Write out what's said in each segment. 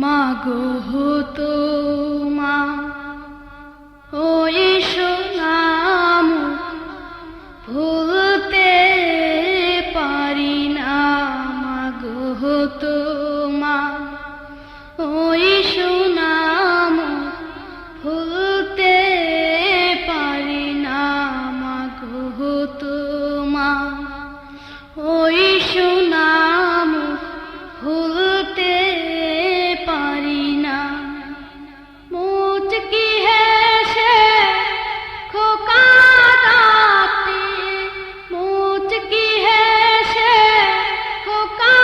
মাগো হতো মা ওই সোনাম ভুলতে পারি না। মাগো হতো মা ওই সোনাম ভুলতে পারি না। মাগো হতো মা ওই সোনাম ভুলতে পারি না। মুচকি হেসে খোকা ডাকতে, মুচকি হেসে খোকা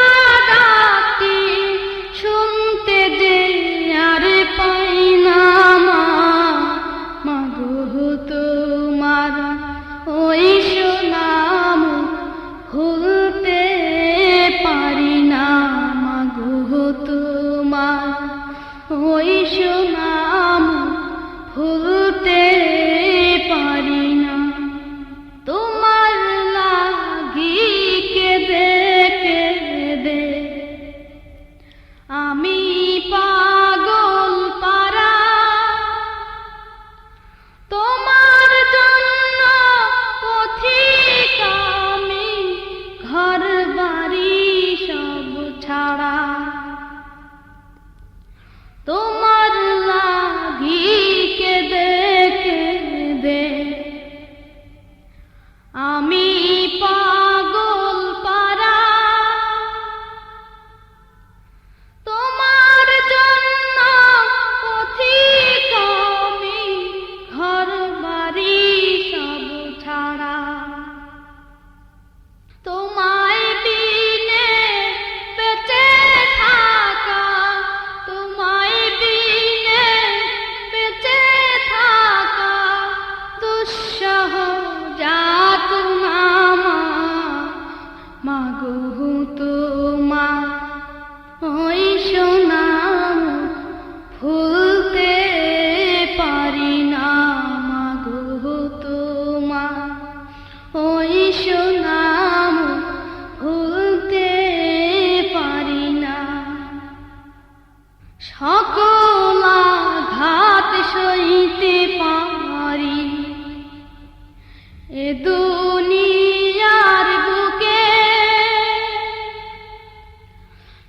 ডাকতে, শুনতে যে আর পাই না। মা মাগো তোমার ওই সোনাম ভুলতে পারি না। মাগো তোমার ওই সোনাম ভুলতে পারি না। তোমার লাগি কেঁদে কেঁদে আমি পাগল পারা, তোমার জন্য পথিক আমি ঘর বাড়ি সব ছাড়া। তোমার লাগি কেঁদে কেঁদে আমি পাগল পারা, তোমার জন্য পথিক আমি ঘর বাড়ি সব ছাড়া। তোমায় বিনে বেঁচে থাকা, তোমায় বিনে বেঁচে থাকা দুঃসহ যাতনা। মাগো তোমার ওই সোনাম ভুলতে পারি না। মাগো তোমার ওই সোনাম ভুলতে পারি না। সকল আঘাত সইতে পারি এ দুনিয়ার বুকে,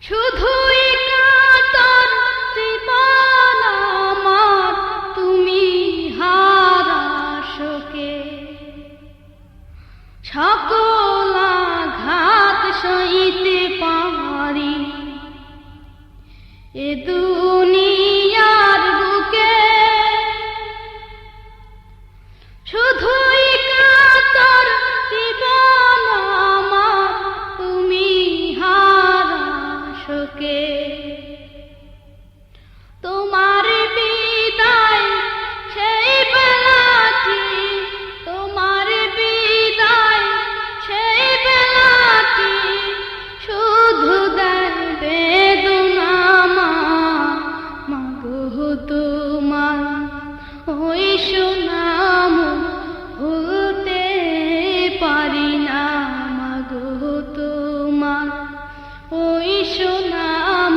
শুধুই কাতর জীবন আমার তুমি হারা শোকে। সকল আঘাত সইতে পারি এ দুনিয়ার বুকে, শুধুই কাতর জীবন আমার তুমি হারা শোকে। তোমার বিদায় সেই বেলাটি, তোমার বিদায় সেই বেলাটি শুধু দেয় বেদনা। মাগো তোমার ওই সোনাম ভুলতে পারি না। মাগো তোমার ওই সোনাম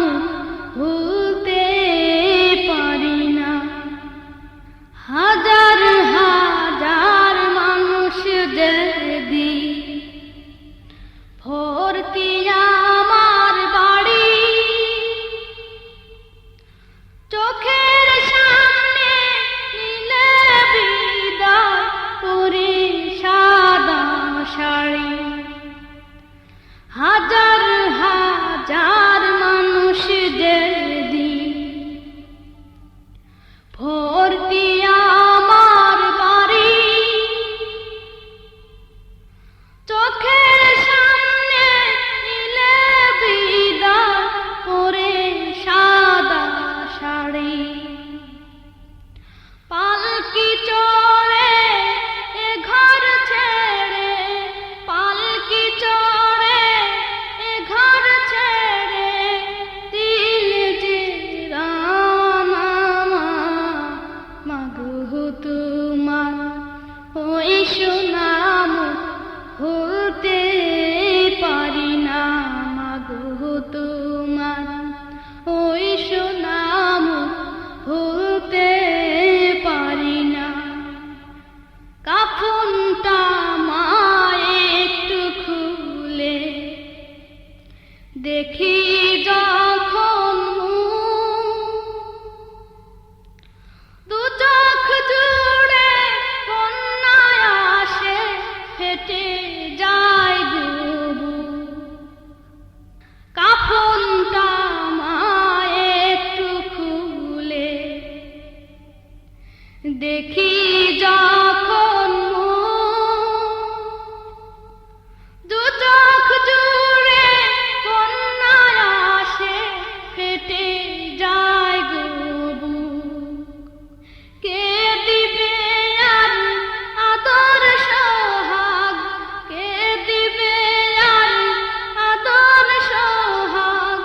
দেখি যখন দু চোখ জুড়ে বন্যায় আসে, ফেটে যায় বুবু। কাফনটা মায় একটু খুলে দেখি যখন দু চোখ জুড়ে বন্যায় আসে, ফেটে যায় গবু। কে দিবে আর আদর সোহাগ, কে দিবে আর আদর সোহাগ,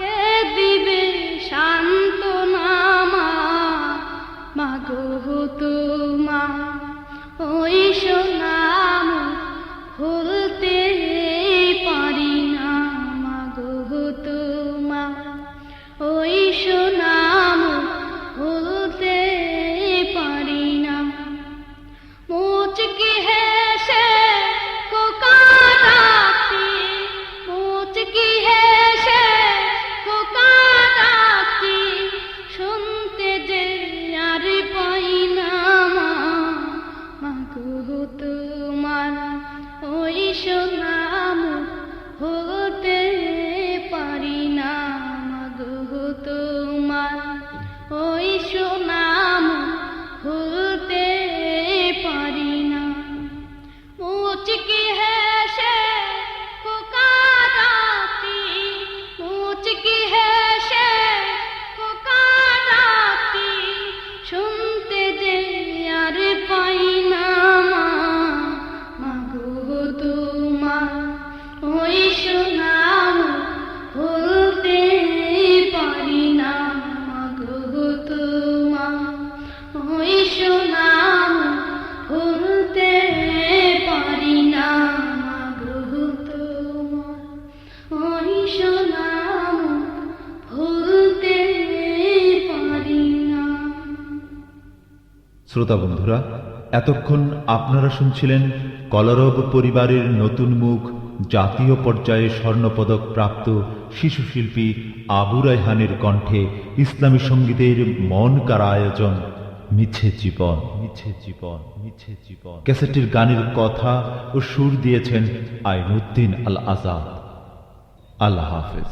কে দিবে সান্ত্বনা? মাগো তোমার ওই সোনাম ভুলতে পারি না। মাগো তোমার ওই সোনাম ভুলতে পারি না। মুচকি হেসে খোকা ডাকতি, মুচকি হেসে খোকা ডাকতি, শুনতে যে আর পাই না। মাগো তোমার ওই সোনাম ভুলতে পারি না। মাগো তোমার ওই সোনাম ভুলতে পারি না। মুচকি হেসে খোকা ডাকতি, মুচকি হেসে খোকা ডাকতি, শুনতে যে আর পাই না। মাগো তোমার ওই সোনাম ভুলতে পারি না। মাগো তোমার ওই সোনাম ভুলতে পারি না। মাগো তোমার ওই সোনাম ভুলতে পারি না। শ্রোতা বন্ধুরা, এতক্ষণ আপনারা শুনছিলেন কলরব পরিবারের নতুন মুখ, জাতীয় পর্যায়ে স্বর্ণপদক প্রাপ্ত শিশু শিল্পী আবু রায়হানের কণ্ঠে ইসলামী সঙ্গীতের মন কাড়া আয়োজন মিছে জীবন। মিছে জীবন, মিছে জীবন। ক্যাসেটের গানের কথা ও সুর দিয়েছেন আইনুদ্দিন আল আজাদ। আল্লাহ হাফেজ।